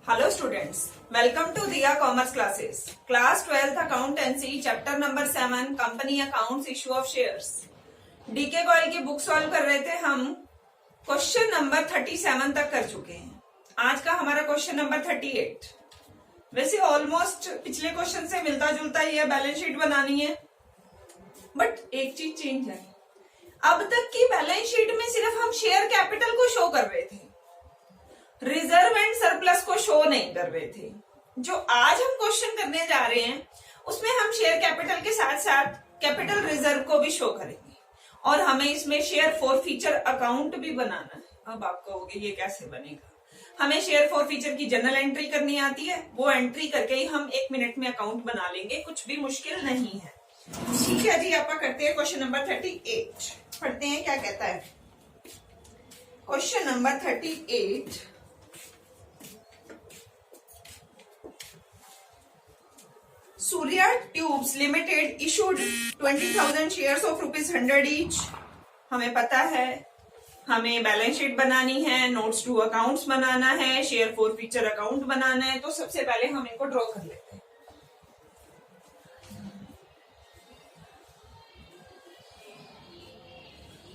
Hello students, welcome to Diya Commerce Classes. Class 12th Accountancy, Chapter number 7, Company Accounts, Issue of Shares. DK Goyal की book solve कर रहे थे हम, question number 37 तक कर चुके हैं। आज का हमारा क्वेश्चन नंबर 38। वैसे ऑलमोस्ट पिछले क्वेश्चन से मिलता जुलता ही है, बैलेंस शीट बनानी है, बट एक चीज चेंज है। अब तक की बैलेंस शीट में सिर्फ हम शेयर कैपिटल को शो कर रहे थे, रिजर्व एंड सरप्लस को शो नहीं कर रहे थे। जो आज हम क्वेश्चन करने जा रहे हैं उसमें हम शेयर कैपिटल के साथ साथ कैपिटल रिजर्व को भी शो करेंगे और हमें इसमें शेयर फॉर फीचर अकाउंट भी बनाना है। अब आप कहोगे ये कैसे बनेगा? हमें शेयर फॉर फीचर की जनरल एंट्री करनी आती है, वो एंट्री करके ही हम 1 मिनट में अकाउंट बना लेंगे, कुछ भी मुश्किल नहीं है। ठीक है जी, आप करते हैं क्वेश्चन नंबर 38। पढ़ते हैं क्या कहता है question number 38। Surya Tubes Limited issued 20,000 shares of ₹100 each। हमें पता है हमें बैलेंस शीट बनानी है, नोट्स टू अकाउंट्स बनाना है, शेयर फॉर फीचर अकाउंट बनाना है। तो सबसे पहले हम इनको ड्रॉ कर लेते हैं।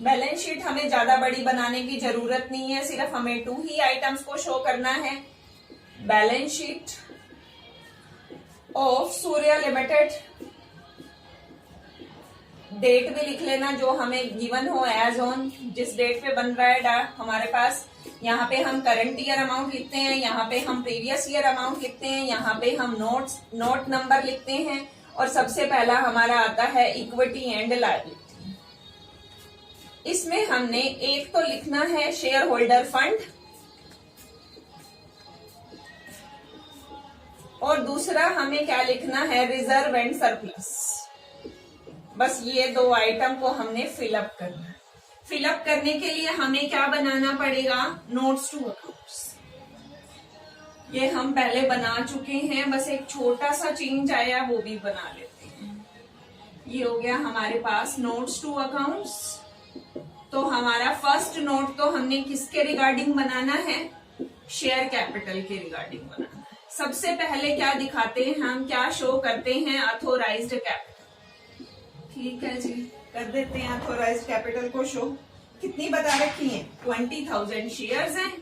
बैलेंस शीट हमें ज्यादा बड़ी बनाने की जरूरत नहीं है, सिर्फ हमें 2 ही आइटम्स को शो करना है। Balance sheet of Surya limited, date भी लिख लेना जो हमें गिवन हो एज ऑन, जिस डेट पे बन रहा है हमारे पास। यहाँ पे हम करंट ईयर अमाउंट लिखते हैं, यहाँ पे हम प्रीवियस ईयर अमाउंट लिखते हैं, यहाँ पे हम नोट नंबर लिखते हैं और सबसे पहला हमारा आता है इक्विटी एंड लायबिलिटी। इसमें हमने एक तो लिखना है शेयर होल्डर फंड और दूसरा हमें क्या लिखना है, रिजर्व एंड सरप्लस। बस ये 2 आइटम को हमने फिलअप करना है। फिलअप करने के लिए हमें क्या बनाना पड़ेगा, नोट्स टू अकाउंट्स। ये हम पहले बना चुके हैं, बस एक छोटा सा चेंज आया, वो भी बना लेते हैं। ये हो गया हमारे पास नोट्स टू अकाउंट्स। तो हमारा फर्स्ट नोट तो हमने किसके रिगार्डिंग बनाना है, शेयर कैपिटल के रिगार्डिंग बनाना है। सबसे पहले क्या दिखाते हैं हम, क्या शो करते हैं, अथोराइज्ड कैपिटल। ठीक है जी, कर देते हैं अथोराइज्ड कैपिटल को शो। कितनी बता रखी है, 20,000 शेयर्स हैं,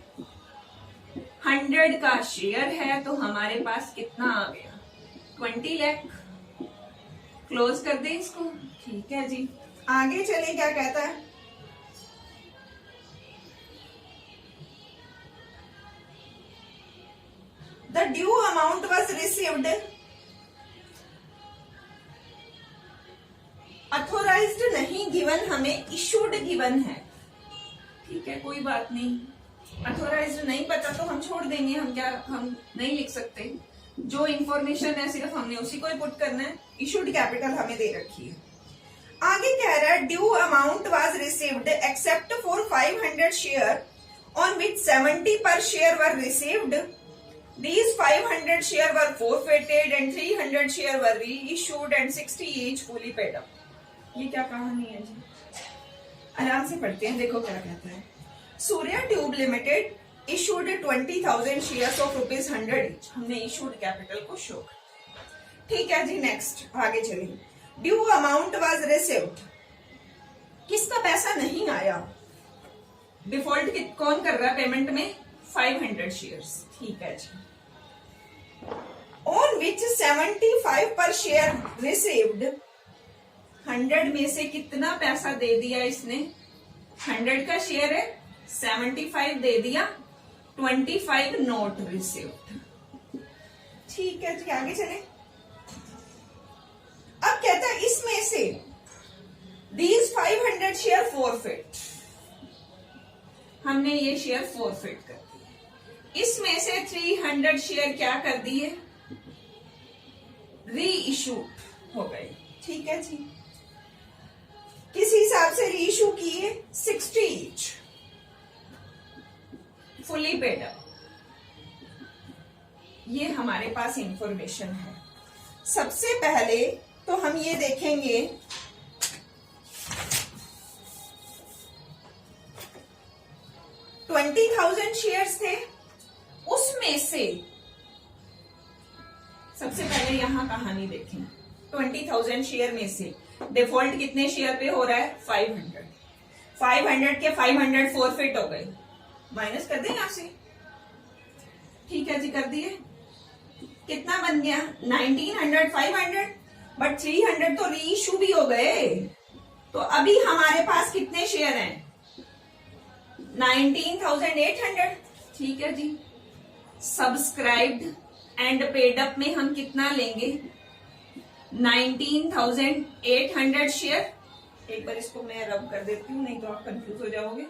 100 का शेयर है, तो हमारे पास कितना आ गया, 20 लाख। क्लोज कर दे इसको। ठीक है जी, आगे चले क्या कहता है। The due amount was received। Authorised नहीं गिवन, हमें इशूड गिवन है। ठीक है, कोई बात नहीं। अथोराइज्ड नहीं पता तो हम छोड़ देंगे, हम नहीं लिख सकते। जो इंफॉर्मेशन है सिर्फ हमने उसी को ही पुट करना है। इशूड कैपिटल हमें दे रखी है। आगे कह रहा है due amount was received except for 500 share on which 70 पर share were received. These 500 share were forfeited and 300 share were reissued and 60 each fully paid up। ये क्या कहानी है जी, आराम से पढ़ते हैं। देखो क्या कहता है, Surya tube limited issued 20,000 shares of ₹100 each। हमने issued कैपिटल को शो कर। ठीक है जी, नेक्स्ट आगे चलिए। ड्यू अमाउंट वाज रिसीव्ड, किसका पैसा नहीं आया, डिफॉल्ट कौन कर रहा है पेमेंट में, 500 शेयर्स। ठीक है जी, ऑन विच 75 पर शेयर रिसीव्ड, 100 में से कितना पैसा दे दिया इसने, 100 का शेयर है, 75 दे दिया, 25 नॉट रिसीव्ड। ठीक है जी, आगे चले। अब कहता है इसमें से these 500 शेयर फॉरफिट, हमने ये शेयर फॉरफिट कर दिए। इसमें से 300 शेयर क्या कर दिए, री इशू हो गए। ठीक है जी, किस हिसाब से री इशू किए, 60 ईच, फुली पेड अप। ये हमारे पास इंफॉर्मेशन है। सबसे पहले तो हम ये देखेंगे 20,000 शेयर्स थे, उसमें से सबसे पहले यहाँ कहानी देखें। 20,000 शेयर में से डिफॉल्ट कितने शेयर पे हो रहा है? 500। 500 के 500 फॉरफिट हो गए, माइनस कर दें यहां से। ठीक है जी, कर दिए। कितना बन गया? 1900 500, बट 300 तो री इशू भी हो गए। तो अभी हमारे पास कितने शेयर हैं? 19,800। ठीक है जी। सब्सक्राइब्ड एंड पेड अप में हम कितना लेंगे? 19,800 शेयर। एक बार इसको मैं रब कर देती हूँ, नहीं तो आप कंफ्यूज हो जाओगे।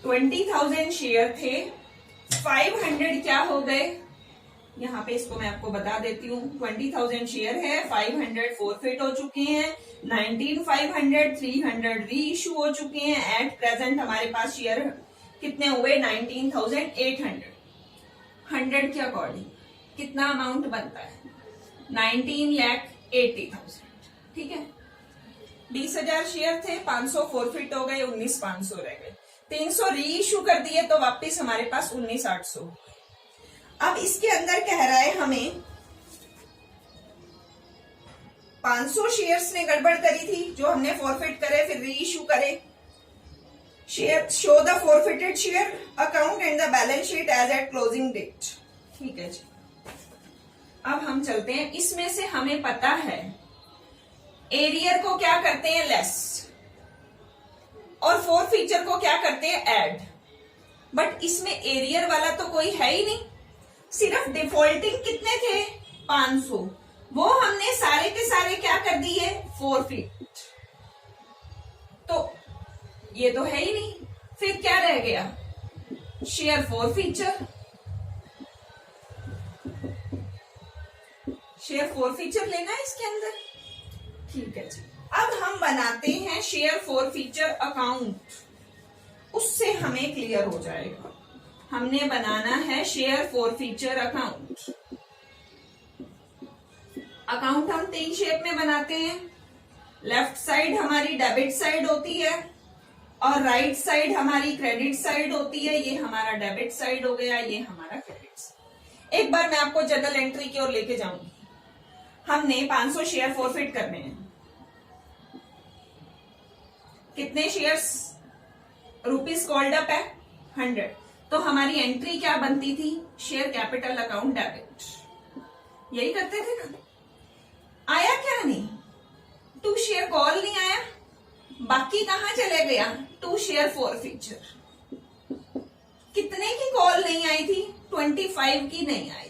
$20,000 शेयर थे, 500 क्या हो गए? यहाँ पे इसको मैं आपको बता देती हूँ। 20,000 शेयर है, 500 फॉरफिट हो चुके हैं, 19,500 300 री इशू हो चुके हैं। एट प्रेजेंट हमारे पास शेयर कितने हुए? 19,800। 100 के अकॉर्डिंग कितना अमाउंट बनता है? 19,80,000। ठीक है। 20,000 शेयर थे, 500 फॉरफिट हो गए, 19,500 रह गए। 300 री इशू कर दिए तो वापस हमारे पास 19,800। अब इसके अंदर कह रहा है हमें 500 शेयर्स ने गड़बड़ करी थी जो हमने फॉरफिट करे, फिर री इशू करे। Share show the forfeited share account and the balance sheet as at closing date. ठीक है जी। अब हम चलते हैं, इसमें से हमें पता है एरियर को क्या करते हैं? लेस, और फोर फीचर को क्या करते हैं? ऐड। बट इसमें एरियर वाला तो कोई है ही नहीं, सिर्फ डिफॉल्टिंग कितने थे? 500। वो हमने सारे के सारे क्या कर दिए? फॉरफिट। तो ये तो है ही नहीं, फिर क्या रह गया? Share four feature. Share four feature लेना है इसके अंदर। ठीक है जी। अब हम बनाते हैं शेयर फोर फीचर अकाउंट, उससे हमें क्लियर हो जाएगा। हमने बनाना है share four feature account. Account हम 3 शेप में बनाते हैं। लेफ्ट साइड हमारी डेबिट साइड होती है और राइट साइड हमारी क्रेडिट साइड होती है। ये हमारा डेबिट साइड हो गया, ये हमारा क्रेडिट साइड। एक बार मैं आपको जनरल एंट्री की ओर लेके जाऊंगी। हमने 500 शेयर फॉरफिट करने हैं। कितने शेयर्स रुपीस कॉल्ड अप है? 100। तो हमारी एंट्री क्या बनती थी? Share capital account debit. यही करते थे ना? आया क्या नहीं? 2 शेयर कॉल नहीं आया, बाकी कहां चले गया? 2 शेयर फोर फीचर। कितने की कॉल नहीं आई थी? 25 की नहीं आई।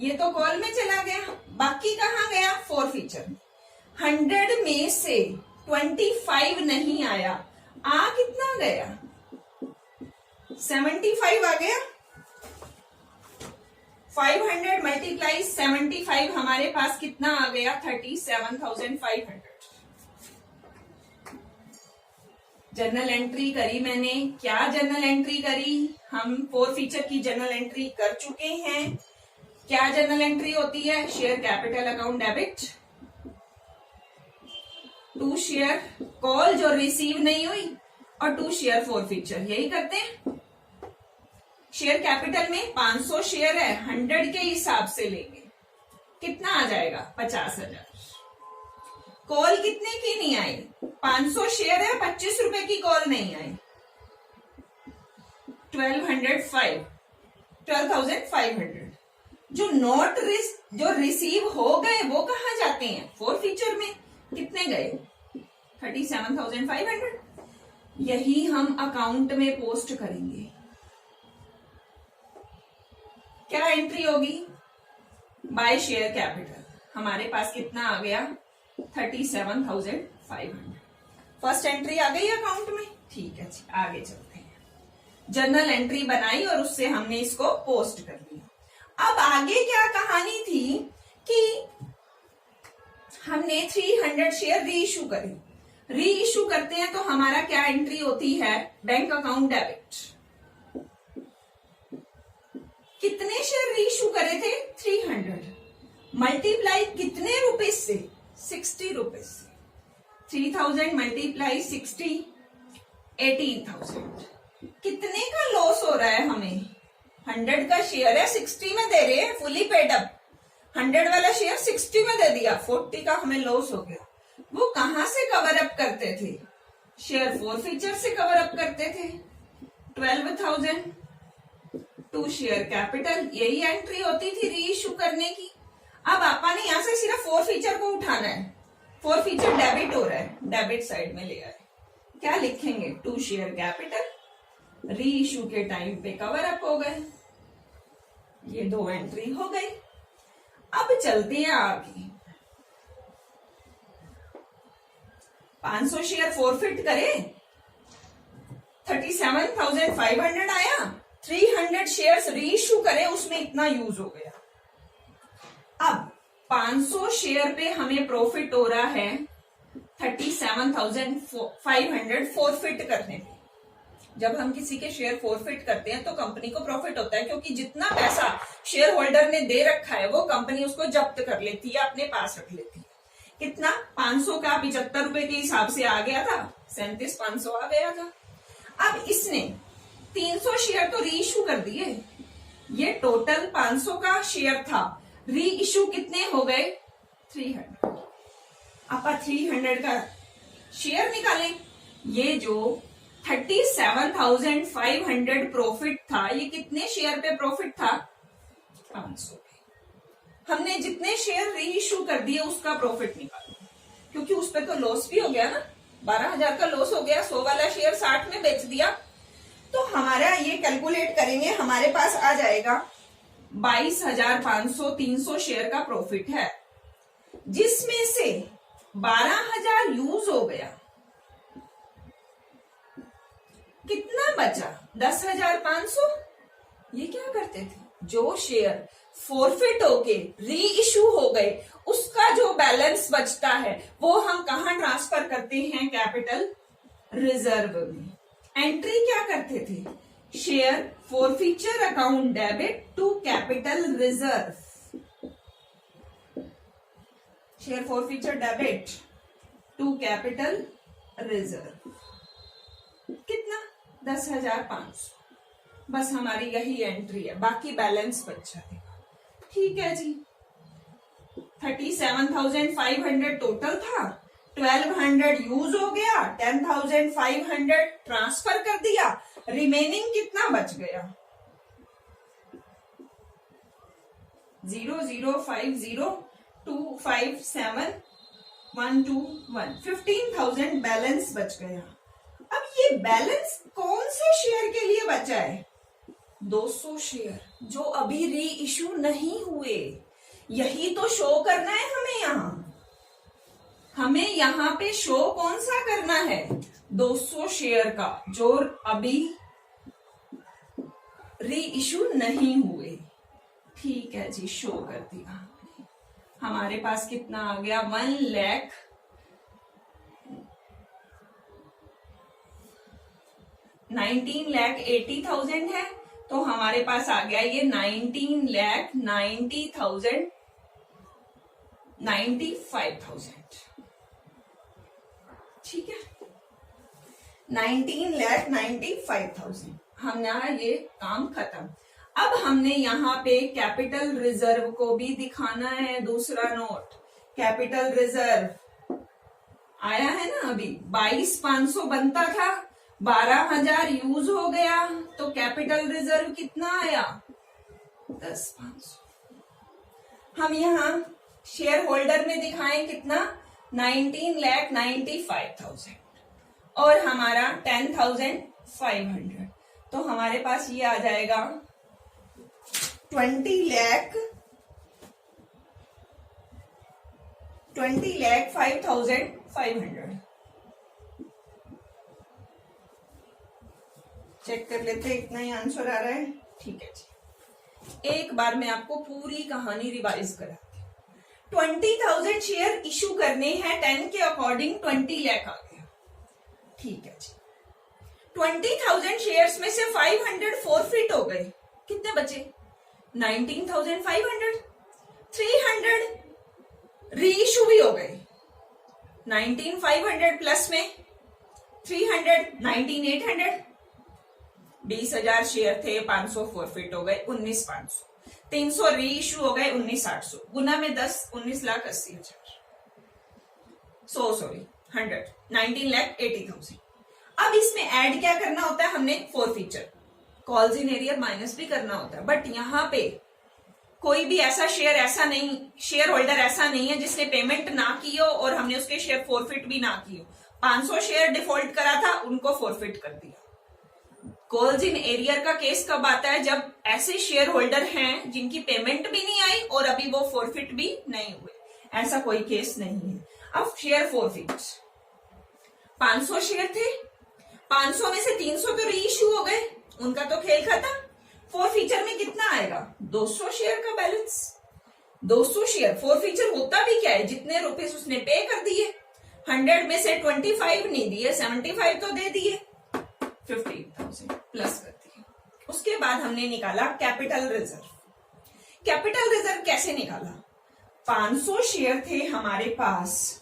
ये तो कॉल में चला गया, बाकी कहां गया? Four feature. 100 में से 25 नहीं आया, आ कितना गया? 75 आ गया। 500 मल्टीप्लाई 75 हमारे पास कितना आ गया? 37,500। जर्नल एंट्री करी मैंने। क्या जर्नल एंट्री करी? हम फोर फीचर की जर्नल एंट्री कर चुके हैं। क्या जर्नल एंट्री होती है? Share capital account debit. 2 share call जो रिसीव नहीं हुई और 2 शेयर फोर फीचर, यही करते हैं। शेयर कैपिटल में 500 शेयर है, 100 के हिसाब से लेंगे, कितना आ जाएगा? 50,000। कॉल कितने की नहीं आई? 500 शेयर है, 25 रुपए की कॉल नहीं आई। 12,500 जो नोट जो रिसीव हो गए वो कहां जाते हैं? फोर फीचर में। कितने गए? 37,500। यही हम अकाउंट में पोस्ट करेंगे। क्या एंट्री होगी? By share capital. हमारे पास कितना आ गया? 37,500। फर्स्ट एंट्री आ गई अकाउंट में। ठीक है जी, आगे चलते हैं। जर्नल एंट्री बनाई और उससे हमने इसको पोस्ट कर दिया। अब आगे क्या कहानी थी कि हमने 300 शेयर री इशू करे। री इशू करते हैं तो हमारा क्या एंट्री होती है? Bank account debit. कितने शेयर री इशू करे थे? 300। मल्टीप्लाई कितने रुपीज से? 60 रुपीज से। 3000 मल्टीप्लाई 60, 18,000। कितने का लॉस हो रहा है हमें? 100 का शेयर है, 60 में दे रहे हैं, फुली पेड अप। 100 वाला शेयर 60 में दे दिया, 40 का हमें लॉस हो गया। वो कहां से कवर अप करते थे? शेयर फॉरफीचर से कवर अप करते थे। 12,000 टू शेयर कैपिटल, यही एंट्री होती थी री इश्यू करने की। अब आपा ने यहां से सिर्फ फॉरफीचर को उठाना है। फॉरफीचर डेबिट हो रहा है, डेबिट साइड में ले आए। क्या लिखेंगे? टू शेयर कैपिटल, री इश्यू के टाइम पे कवर अप हो गए। ये दो एंट्री हो गई। अब चलते हैं आगे। 500 शेयर फॉरफिट करे, 37,500 आया। 300 शेयर्स री इश्यू करे, उसमें इतना यूज हो गया। अब 500 शेयर पे हमें प्रॉफिट हो रहा है 37,500 फॉरफिट करने पे। जब हम किसी के शेयर फॉरफिट करते हैं तो कंपनी को प्रॉफिट होता है, क्योंकि जितना पैसा शेयर होल्डर ने दे रखा है वो कंपनी उसको जब्त कर लेती है, अपने पास रख लेती है। कितना? 500 का 75 रुपए के हिसाब से आ गया था, 37,500 आ गया था। अब इसने 300 शेयर तो री इश्यू कर दिए। ये टोटल 500 का शेयर था, री इश्यू कितने हो गए? 300। आप 300 का शेयर निकालें। ये जो 37,500 प्रॉफिट था, ये कितने शेयर पे प्रॉफिट था? 500 पे। हमने जितने शेयर री इश्यू कर दिए उसका प्रॉफिट निकालो, क्योंकि उस पर तो लॉस भी हो गया ना। 12,000 का लॉस हो गया। 100 वाला शेयर 60 में बेच दिया, तो हमारा ये कैलकुलेट करेंगे, हमारे पास आ जाएगा 22,500। 300 शेयर का प्रॉफिट है, जिसमें से 12,000 यूज हो गया। कितना बचा? 10,500। ये क्या करते थे? जो शेयर फॉरफिट होके री इश्यू हो गए, उसका जो बैलेंस बचता है वो हम कहां ट्रांसफर करते हैं? कैपिटल रिजर्व में। एंट्री क्या करते थे? Share forfeiture account debit to capital reserve. Share forfeiture debit to capital reserve. कितना? 10,500। बस हमारी यही एंट्री है, बाकी बैलेंस बच जाएगा। ठीक है जी। 37,500 टोटल था, 1,200 यूज हो गया, 10,500 ट्रांसफर कर दिया, रिमेनिंग कितना बच गया? 0,050,257,121 15,000 बैलेंस बच गया। अब ये बैलेंस कौन से शेयर के लिए बचा है? 200 शेयर जो अभी री इश्यू नहीं हुए। यही तो शो करना है हमें यहां। हमें यहाँ पे शो कौन सा करना है? 200 शेयर का, जो अभी री इश्यू नहीं हुए। ठीक है जी, शो कर दिया। हमारे पास कितना आ गया? 19,80,000 है, तो हमारे पास आ गया ये 19,90,000 95,000। ठीक है, 19,95,000। हमारा ये काम खत्म। अब हमने यहाँ पे कैपिटल रिजर्व को भी दिखाना है। दूसरा नोट, कैपिटल रिजर्व आया है ना, अभी 22,500 बनता था, 12,000 यूज हो गया, तो कैपिटल रिजर्व कितना आया? 10,500। हम यहाँ शेयर होल्डर में दिखाएं कितना? 19,95,000 और हमारा 10,500। तो हमारे पास ये आ जाएगा 20,05,500। चेक कर लेते हैं, इतना ही आंसर आ रहा है। ठीक है जी, एक बार मैं आपको पूरी कहानी रिवाइज करा। 20,000 शेयर इशू करने हैं, 10 के अकॉर्डिंग 20 लाख आ गया। ठीक है जी, 20,000 शेयर्स में से 500 फॉरफिट हो गए। कितने बचे? 19,500। 300 री इशू भी हो गए। 19,500 प्लस में 300 19,800। 20,000 शेयर थे, 500 फॉरफिट हो गए, 19,500। 300 री इश्यू हो गए, 19,800 गुना में 10, 19,80,000। 100 19,80,000। अब इसमें ऐड क्या करना होता है, हमने forfeiture calls in arrear minus भी करना होता है, बट यहाँ पे कोई भी ऐसा शेयर होल्डर ऐसा नहीं है जिसने पेमेंट ना की हो और हमने उसके शेयर फॉरफिट भी ना की हो। 500 शेयर डिफॉल्ट करा था, उनको फॉरफिट कर दिया। कॉल्स इन एरियर का केस कब आता है, जब ऐसे शेयर होल्डर हैं जिनकी पेमेंट भी नहीं आई और अभी वो फॉरफिट भी नहीं हुए। ऐसा कोई केस नहीं है। अब शेयर फॉरफिट, 500 शेयर थे, 500 में से 300 तो री इश्यू हो गए, उनका तो खेल खत्म। फॉरफीचर में कितना आएगा, 200 शेयर का बैलेंस। 200 शेयर फॉरफीचर होता भी क्या है, जितने रुपीस उसने पे कर दिए, 100 में से 25 नहीं दिए, 75 तो दे दिए, 15,000 प्लस कर दिए। उसके बाद हमने निकाला कैपिटल रिजर्व। कैपिटल रिजर्व कैसे निकाला, 500 शेयर थे हमारे पास,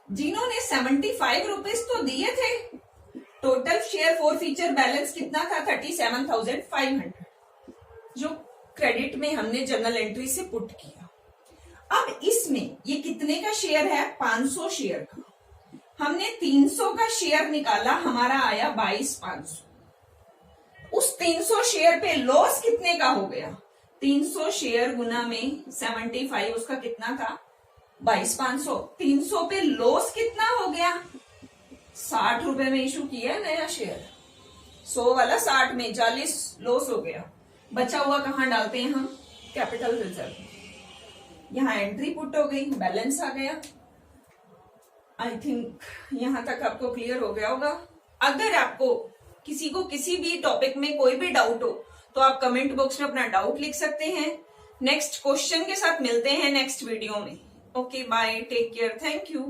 जिन्होंने 75 रुपीज तो दिए थे, टोटल शेयर फॉरफीचर बैलेंस कितना था, 37,500, जो क्रेडिट में हमने जर्नल एंट्री से पुट किया। अब इसमें ये कितने का शेयर है, 500 शेयर का। हमने 300 का शेयर निकाला, हमारा आया 22,500। उस 300 शेयर पे लॉस कितने का हो गया, 300 शेयर गुना में 75, उसका कितना था, 22,500। 300 पे लॉस कितना हो गया, 60 रुपए में इशू किया नया शेयर, 100 वाला 60 में 40 लॉस हो गया। बचा हुआ कहां डालते हैं हम, कैपिटल रिजर्व। यहां एंट्री पुट हो गई, बैलेंस आ गया। आई थिंक यहां तक आपको क्लियर हो गया होगा। अगर आपको किसी को किसी भी टॉपिक में कोई भी डाउट हो तो आप कमेंट बॉक्स में अपना डाउट लिख सकते हैं। नेक्स्ट क्वेश्चन के साथ मिलते हैं नेक्स्ट वीडियो में। Okay bye, take care, thank you.